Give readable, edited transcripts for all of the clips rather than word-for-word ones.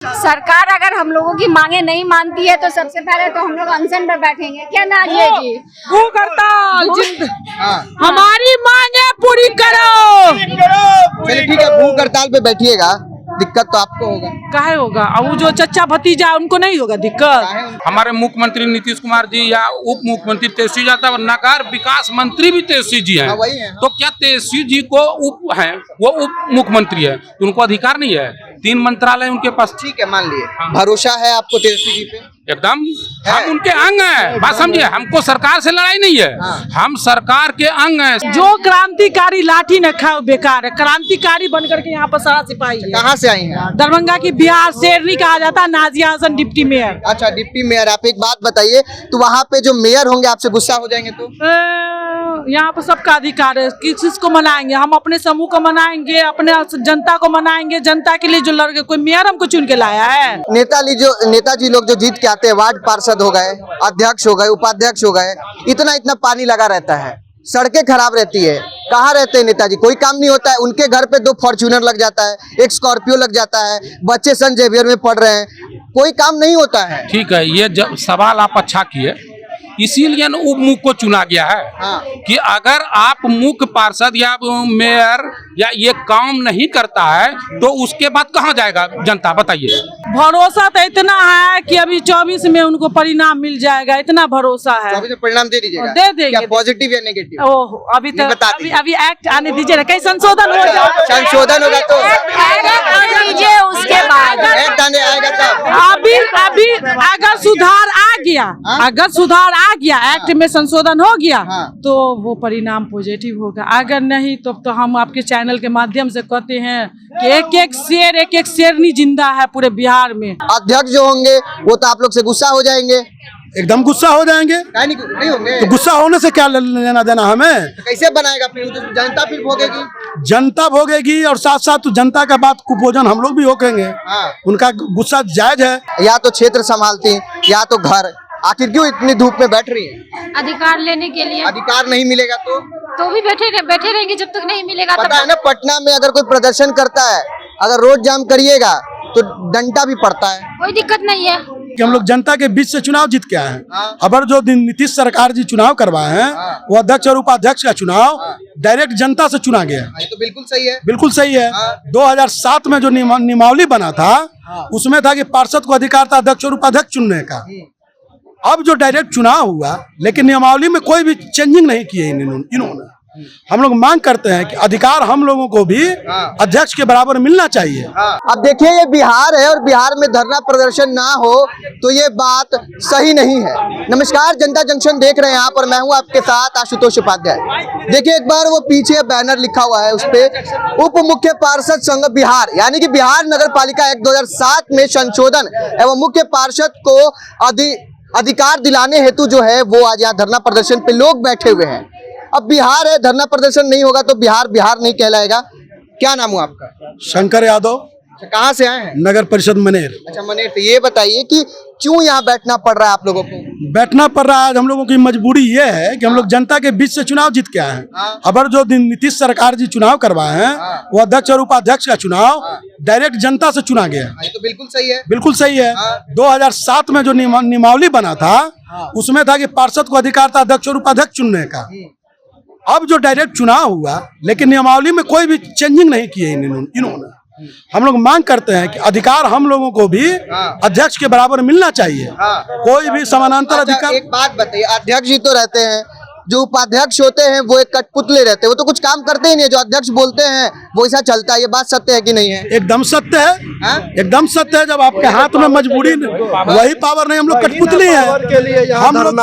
सरकार अगर हम लोगों की मांगे नहीं मानती है तो सबसे पहले तो हम लोग अनशन पर बैठेंगे। क्या नाजिया जी? भूख हड़ताल हमारी मांगे पूरी करो। चलिए ठीक है, भूख हड़ताल पे बैठिएगा, दिक्कत तो आपको होगा। काहे होगा? और वो जो चचा भतीजा उनको नहीं होगा दिक्कत? हमारे मुख्यमंत्री नीतीश कुमार जी या उप मुख्यमंत्री तेजस्वी यादव नगर विकास मंत्री भी तेजस्वी जी हैं। वही है। तो क्या तेजस्वी जी को उप हैं, वो उप मुख्यमंत्री है, उनको अधिकार नहीं है? 3 मंत्रालय उनके पास। ठीक है, मान लिए भरोसा है आपको तेजस्वी जी पे? एकदम, हम उनके अंग हैं। बात समझिए, हमको सरकार से लड़ाई नहीं है, हम सरकार के अंग हैं। जो क्रांतिकारी लाठी न खाओ बेकार है, क्रांतिकारी बनकर के यहाँ पर सारा सिपाही है। कहाँ से आई हैं? दरभंगा की बिहार शेरनी कहा जाता है। Nazia Hasan deputy mayor. अच्छा, डिप्टी मेयर। आप एक बात बताइए, तो वहाँ पे जो मेयर होंगे आपसे गुस्सा हो जाएंगे तो? यहाँ पर सबका अधिकार है, किसको मनाएंगे? हम अपने समूह को मनाएंगे, अपने जनता को मनाएंगे। जनता के लिए जो लड़के, कोई मेयर हमको चुन के लाया है? नेताजी लोग जो जीत के आते हैं, वार्ड पार्षद हो गए, अध्यक्ष हो गए, उपाध्यक्ष हो गए, इतना पानी लगा रहता है, सड़कें खराब रहती है, कहाँ रहते हैं नेताजी? कोई काम नहीं होता है। उनके घर पे 2 फॉर्च्यूनर लग जाता है, 1 स्कॉर्पियो लग जाता है, बच्चे सेंट जेवियर में पढ़ रहे हैं, कोई काम नहीं होता है। ठीक है, ये जब सवाल आप अच्छा किए, इसीलिए उप मुख्य को चुना गया है कि अगर आप मुख्य पार्षद या मेयर या ये काम नहीं करता है तो उसके बाद कहाँ जाएगा जनता? बताइए। भरोसा तो इतना है कि अभी 24 में उनको परिणाम मिल जाएगा, इतना भरोसा है। 24 में परिणाम दे दीजिएगा? दे देंगे। क्या पॉजिटिव या नेगेटिव? ओह, अभी तो अभी एक्ट आने दीजिए ना, कहीं संशोधन हो जाए। संशोधन होगा तो दीजिए, उसके बाद एक्ट आने आएगा तब। अभी अगर सुधार आ गया, अगर सुधार आ गया, एक्ट में संशोधन हो गया तो वो परिणाम पॉजिटिव होगा। अगर नहीं तो हम आपके चैनल के माध्यम से कहते हैं कि एक एक शेरनी जिंदा है पूरे बिहार में। अध्यक्ष जो होंगे वो तो आप लोग से गुस्सा हो जाएंगे? एकदम गुस्सा हो जाएंगे। नहीं होंगे तो गुस्सा होने से क्या लेना देना हमें? तो कैसे बनाएगा फिर? जनता फिर भोगेगी। जनता भोगेगी और साथ साथ जनता का बात कुपोषण हम लोग भी होकेंगे। उनका गुस्सा जायज है। या तो क्षेत्र संभालती हैं या तो घर, आखिर क्यों इतनी धूप में बैठ रही है? अधिकार लेने के लिए। अधिकार नहीं मिलेगा तो भी बैठे रहेंगे जब तक नहीं मिलेगा। पता है ना, पटना में अगर कोई प्रदर्शन करता है, अगर रोड जाम करिएगा तो डंडा भी पड़ता है। कोई दिक्कत नहीं है कि हम लोग जनता के बीच से चुनाव जीत के आए हैं। अगर जो नीतीश सरकार जी चुनाव करवाए हैं वो अध्यक्ष और उपाध्यक्ष का चुनाव डायरेक्ट जनता से चुना गया। ये तो बिल्कुल सही है। बिल्कुल सही है। 2007 में जो नियमावली बना था उसमें था कि पार्षद को अधिकार था अध्यक्ष और उपाध्यक्ष चुनने का। अब जो डायरेक्ट चुनाव हुआ, लेकिन नियमावली में कोई भी चेंजिंग नहीं किए इन्होंने। हम लोग मांग करते हैं कि अधिकार हम लोगों को भी अध्यक्ष के बराबर मिलना चाहिए। अब देखिए, ये बिहार है और बिहार में धरना प्रदर्शन ना हो तो ये बात सही नहीं है। नमस्कार, जनता जंक्शन देख रहे हैं यहाँ पर, मैं हूँ आपके साथ आशुतोष उपाध्याय। देखिए एक बार वो पीछे बैनर लिखा हुआ है, उस पे उप मुख्य पार्षद संघ बिहार, यानी कि बिहार नगर पालिका एक्ट 2007 में संशोधन एवं मुख्य पार्षद को अधिकार दिलाने हेतु जो है वो आज यहाँ धरना प्रदर्शन पे लोग बैठे हुए हैं। अब बिहार है, धरना प्रदर्शन नहीं होगा तो बिहार नहीं कहलाएगा। क्या नाम हुआ आपका? शंकर यादव। कहाँ से आए हैं? नगर परिषद मनेर। अच्छा, मनेर। तो ये बताइए कि क्यों यहाँ बैठना पड़ रहा है आप लोगों को? बैठना पड़ रहा है, हम लोगों की मजबूरी ये है कि हम लोग जनता के बीच से चुनाव जीत के आए हैं। अगर जो नीतीश सरकार जी चुनाव करवाए हैं वो अध्यक्ष और उपाध्यक्ष का चुनाव डायरेक्ट जनता से चुना गया। ये तो बिल्कुल सही है। बिल्कुल सही है। 2007 में जो नियमावली बना था उसमें था कि पार्षद को अधिकार था अध्यक्ष और उपाध्यक्ष चुनने का। अब जो डायरेक्ट चुनाव हुआ, लेकिन नियमावली में कोई भी चेंजिंग नहीं किए इन्होंने। हम लोग मांग करते हैं कि अधिकार हम लोगों को भी अध्यक्ष के बराबर मिलना चाहिए। कोई भी समानांतर अधिकार। एक बात बताइए, अध्यक्ष जी तो रहते हैं, जो उपाध्यक्ष होते हैं वो एक कठपुतले रहते हैं, वो तो कुछ काम करते ही नहीं। जो अध्यक्ष बोलते हैं वो ऐसा चलता है। ये बात सत्य है कि नहीं है? एकदम सत्य है। एकदम सत्य है। जब आपके हाथ में मजबूरी वही पावर नहीं, हम लोग कठपुतली है। हम लोग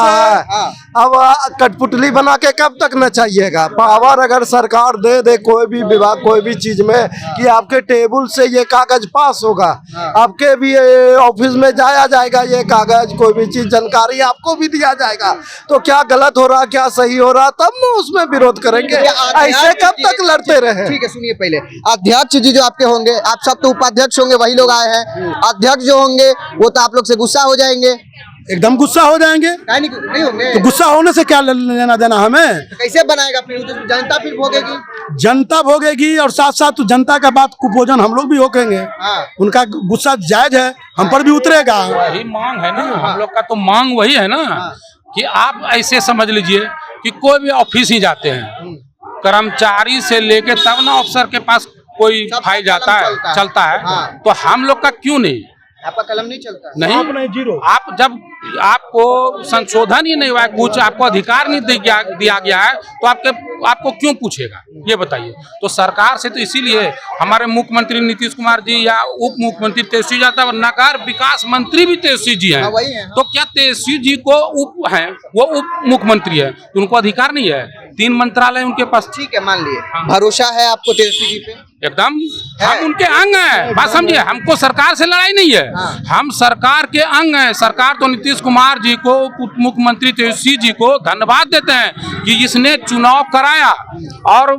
अब कठपुतली बना के कब तक न चाहिएगा? पावर अगर सरकार दे कोई भी विभाग, कोई भी चीज में कि आपके टेबल से ये कागज पास होगा, आपके भी ऑफिस में जाया जाएगा, ये कागज कोई भी चीज जानकारी आपको भी दिया जाएगा, तो क्या गलत हो रहा क्या सही हो रहा तब न उसमें विरोध करेंगे। ऐसे कब तक लड़ते रहे? ठीक है, सुनिए पहले, अध्यक्ष जी जो आपके होंगे, आप सब तो उपाध्यक्ष होंगे, वही लोग आए हैं। अध्यक्ष जो होंगे वो तो आप लोग से गुस्सा हो जाएंगे? एकदम गुस्सा हो जाएंगे। नहीं होंगे तो गुस्सा होने से क्या लेना देना हमें? तो कैसे बनाएगा फिर? तो जनता फिर भोगेगी। जनता भोगेगी और साथ साथ जनता का बात कुपोषण हम लोग भी होकेंगे। हाँ। उनका गुस्सा जायज है, हम पर भी उतरेगा। वही मांग है ना, हम लोग का तो मांग वही है ना कि आप ऐसे समझ लीजिए कि कोई भी ऑफिस ही जाते हैं, कर्मचारी से लेके तब ना अफसर के पास कोई सब फाइल कलम जाता है चलता है। हाँ। तो हम लोग का क्यों नहीं? आपका कलम नहीं चलता? नहीं, जीरो। आप जब आपको संशोधन ही नहीं हुआ है, कुछ आपको अधिकार नहीं दिया गया है, तो आपको क्यों पूछेगा ये बताइए। तो सरकार से तो इसीलिए हमारे मुख्यमंत्री नीतीश कुमार जी या उप मुख्यमंत्री तेजस्वी यादव, नगर विकास मंत्री भी तेजस्वी जी हैं। हाँ, वही हैं। तो क्या तेजस्वी जी को उप हैं, वो उप मुख्यमंत्री है, तो उनको अधिकार नहीं है? 3 मंत्रालय उनके पास। ठीक है, मान लिए। भरोसा है आपको तेजस्वी जी पे? एकदम, हम उनके अंग हैं। बात समझिए, हमको सरकार से लड़ाई नहीं है। हाँ। हम सरकार के अंग हैं। सरकार तो नीतीश कुमार जी को, उप मुख्यमंत्री तेजस्वी जी को धन्यवाद देते हैं कि इसने चुनाव कराया। और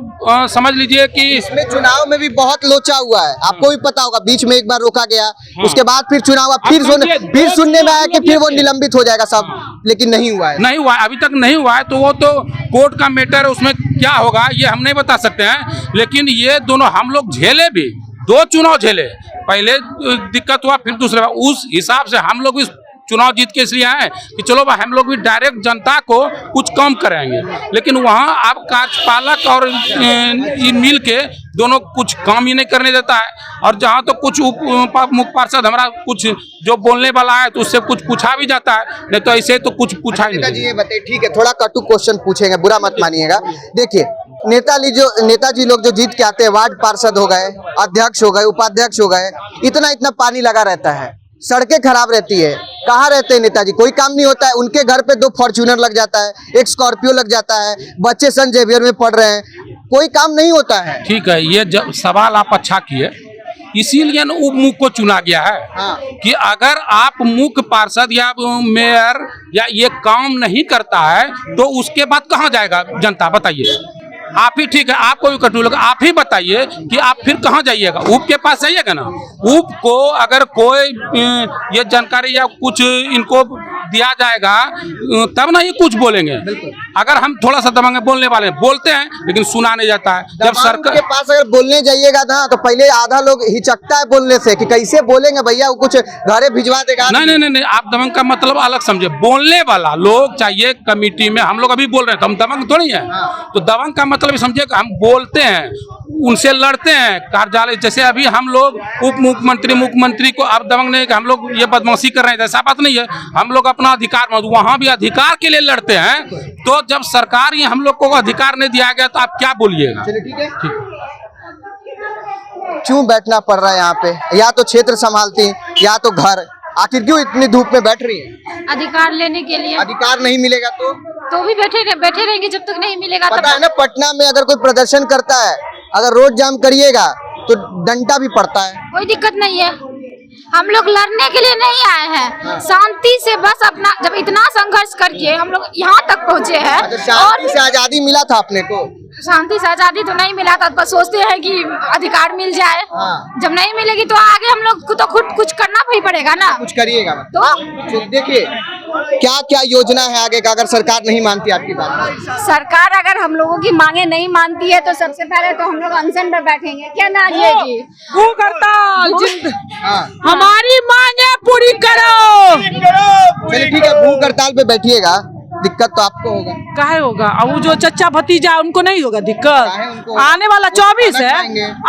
समझ लीजिए कि इसमें चुनाव में भी बहुत लोचा हुआ है, आपको भी पता होगा। बीच में एक बार रोका गया, उसके बाद फिर चुनाव हुआ, फिर सुनने में आया कि फिर वो निलंबित हो जाएगा सब, लेकिन नहीं हुआ है। नहीं हुआ, अभी तक नहीं हुआ है। तो वो तो कोर्ट का मैटर है, उसमें क्या होगा ये हम नहीं बता सकते हैं। लेकिन ये दोनों हम लोग झेले भी, 2 चुनाव झेले। पहले दिक्कत हुआ, फिर दूसरे बार। उस हिसाब से हम लोग इस चुनाव जीत के इसलिए आए कि चलो भाई हम लोग भी डायरेक्ट जनता को कुछ कम करेंगे। लेकिन वहाँ आप कार्यपालक और मिल के दोनों कुछ काम ही नहीं करने देता है। और जहाँ तो कुछ मुख्य पार्षद हमारा कुछ जो बोलने वाला है तो उससे कुछ पूछा भी जाता है, नहीं तो ऐसे तो कुछ पूछा ही नेताजी नहीं। ये बताइए, ठीक है थोड़ा कटु क्वेश्चन पूछेंगे, बुरा मत मानिएगा। देखिए नेताजी लोग जो जीत के आते हैं, वार्ड पार्षद हो गए, अध्यक्ष हो गए, उपाध्यक्ष हो गए, इतना पानी लगा रहता है, सड़कें खराब रहती है, कहाँ रहते हैं नेताजी? कोई काम नहीं होता है। उनके घर पे 2 फॉर्च्यूनर लग जाता है, 1 स्कॉर्पियो लग जाता है, बच्चे सेंट जेवियर में पढ़ रहे हैं, कोई काम नहीं होता है। ठीक है, ये जब सवाल आप अच्छा किए, इसीलिए न उप मुख्य को चुना गया है। हाँ। कि अगर आप मुख्य पार्षद या मेयर या ये काम नहीं करता है तो उसके बाद कहाँ जाएगा जनता? बताइए आप ही। ठीक है, आपको भी कटू लगा, आप ही बताइए कि आप फिर कहाँ जाइएगा? उप के पास जाइएगा ना। उप को अगर कोई ये जानकारी या कुछ इनको दिया जाएगा तब ना ये कुछ बोलेंगे। अगर हम थोड़ा सा दबंग बोलने वाले बोलते हैं, लेकिन सुना नहीं जाता है। जब सरकार के पास अगर बोलने जाइएगा ना तो पहले आधा लोग हिचकता है बोलने से कि कैसे बोलेंगे भैया, वो कुछ घरे भिजवा देगा। नहीं, आप दबंग का मतलब अलग समझे। बोलने वाला लोग चाहिए कमेटी में। हम लोग अभी बोल रहे हैं तो हम दबंग थोड़ी है। तो दबंग का मतलब समझे कि हम बोलते हैं, उनसे लड़ते हैं कार्यालय। जैसे अभी हम लोग उप मुख्यमंत्री को आप दबंग नहीं कि हम लोग ये बदमाशी कर रहे हैं, ऐसा बात नहीं है। हम लोग अपना अधिकार, वहाँ भी अधिकार के लिए लड़ते हैं। तो जब सरकार ही हम लोग को अधिकार नहीं दिया गया तो आप क्या बोलिएगा? चलिए ठीक है। क्यों बैठना पड़ रहा है यहाँ पे? या तो क्षेत्र संभालती या तो घर, आखिर क्यों इतनी धूप में बैठ रही है? अधिकार लेने के लिए। अधिकार नहीं मिलेगा तो भी बैठे रहेंगे जब तक नहीं मिलेगा। पता है ना, पटना में अगर कोई प्रदर्शन करता है, अगर रोड जाम करिएगा तो डंडा भी पड़ता है। कोई दिक्कत नहीं है, हम लोग लड़ने के लिए नहीं आए हैं। शांति से बस अपना, जब इतना संघर्ष करके हम लोग यहाँ तक पहुँचे हैं। शांति से आजादी मिला था अपने को? शांति से आजादी तो नहीं मिला था, बस सोचते हैं कि अधिकार मिल जाए। जब नहीं मिलेगी तो आगे हम लोग को तो खुद कुछ करना भी पड़ेगा ना। कुछ करिएगा तो देखिए क्या क्या योजना है आगे का, अगर सरकार नहीं मानती आपकी बात? सरकार अगर हम लोगों की मांगे नहीं मानती है तो सबसे पहले तो हम लोग अनशन पर बैठेंगे। क्या नाजिया जी? भूख हड़ताल हमारी मांगे पूरी करो। चलिए ठीक है, भूख हड़ताल पे बैठिएगा, दिक्कत तो आपको होगा। काहे होगा? अब वो जो चच्चा भतीजा उनको नहीं होगा दिक्कत? आने वाला 24 है,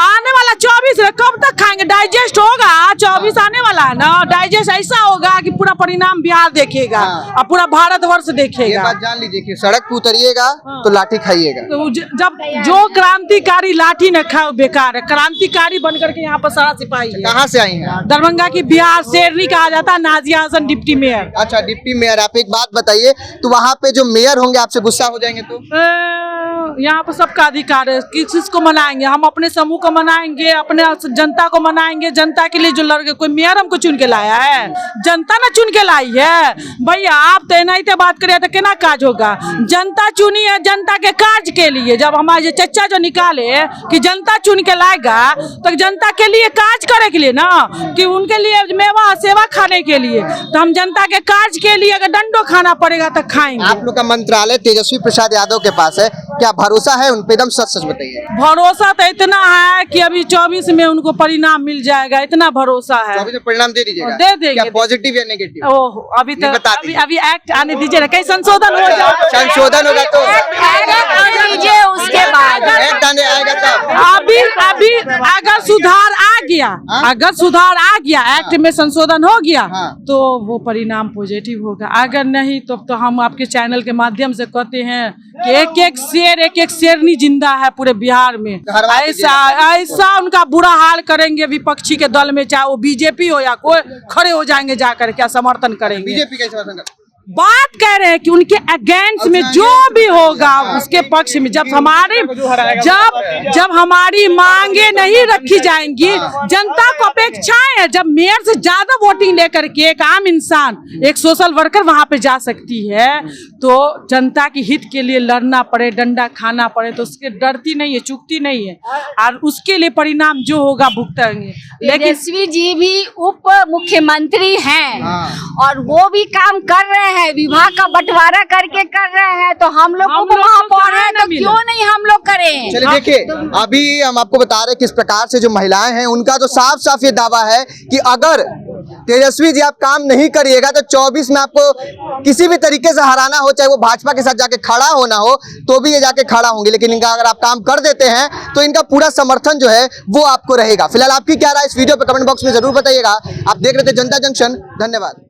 आने वाला 24 है, कब तक खाएंगे? डाइजेस्ट होगा 24 आने वाला है ना। डाइजेस्ट ऐसा होगा कि पूरा परिणाम बिहार देखेगा और पूरा भारतवर्ष देखेगा। ये बात जान लीजिए कि सड़क पे उतरिएगा तो लाठी खाइएगा। तो जब जो क्रांतिकारी लाठी न खाओ बेकार है। क्रांतिकारी बनकर के यहाँ पर सारा सिपाही है। कहाँ से आई हैं? दरभंगा की, बिहार शेरनी कहा जाता है। Nazia Hasan deputy mayor. अच्छा, डिप्टी मेयर। आप एक बात बताइए, तो वहाँ पे जो मेयर होंगे आपसे गुस्सा हो जाएंगे तो? यहाँ पर सबका अधिकार है, किसको मनाएंगे हम? अपने समूह को मनाएंगे, अपने जनता को मनाएंगे। जनता के लिए जो लड़के, कोई मेयर हमको चुन के लाया है? जनता ना चुन के लाई है भैया। आप तो नहीं बात करिए तो केना काज होगा? जनता चुनी है जनता के काज के लिए। जब हमारे चचा जो निकाले कि जनता चुन के लाएगा तो जनता के लिए काज करे के लिए ना, कि उनके लिए मेवा सेवा खाने के लिए। तो हम जनता के काज के लिए अगर डंडो खाना पड़ेगा तो खाएंगे। आप लोग का मंत्रालय तेजस्वी प्रसाद यादव के पास है, क्या भरोसा है उन पे? एकदम सच सच बताइए। भरोसा तो इतना है कि अभी 24 में उनको परिणाम मिल जाएगा, इतना भरोसा है। 24 में परिणाम दे दीजिएगा? दे देंगे। क्या पॉजिटिव या नेगेटिव? ओह अभी नहीं तक बता दीजिए। अभी एक्ट आने दीजिए ना, कहीं संशोधन हो जाए। संशोधन होगा तो दीजिए उसके बाद एक्ट आने आएगा तब। अभी अभी अगर सुधार आ गया, अगर सुधार आ गया, एक्ट में संशोधन हो गया तो वो परिणाम पॉजिटिव होगा। अगर नहीं तो हम आपके चैनल के माध्यम से कहते हैं कि एक एक शेरनी जिंदा है पूरे बिहार में। ऐसा उनका बुरा हाल करेंगे विपक्षी के दल में, चाहे वो बीजेपी हो या कोई, खड़े हो जाएंगे जाकर क्या समर्थन करेंगे। बीजेपी कैसे समर्थन कर? बात कह रहे हैं कि उनके अगेंस्ट में जो भी होगा उसके पक्ष में, जब हमारी मांगे नहीं रखी जाएंगी, जनता को अपेक्षाएं है। जब मेयर से ज्यादा वोटिंग लेकर के एक आम इंसान, एक सोशल वर्कर वहां पे जा सकती है, तो जनता की हित के लिए लड़ना पड़े, डंडा खाना पड़े तो उसके डरती नहीं है, चूकती नहीं है, और उसके लिए परिणाम जो होगा भुगतेंगे। लेकिन तेजस्वी जी भी उप मुख्यमंत्री हैं और वो भी काम कर रहे हैं, विभाग का बंटवारा करके कर रहे हैं, तो हम लोग उप महापौर हैं तो क्यों नहीं हम लोग करें? चलिए देखिए, अभी हम आपको बता रहे हैं किस प्रकार से जो महिलाएं हैं उनका तो साफ साफ ये दावा है कि अगर तेजस्वी जी आप काम नहीं करिएगा तो 24 में आपको किसी भी तरीके से हराना हो, चाहे वो भाजपा के साथ जाके खड़ा होना हो तो भी ये जाके खड़ा होंगे। लेकिन इनका अगर आप काम कर देते हैं तो इनका पूरा समर्थन जो है वो आपको रहेगा। फिलहाल आपकी क्या राय इस वीडियो पे कमेंट बॉक्स में जरूर बताइएगा। आप देख रहे थे जनता जंक्शन, धन्यवाद।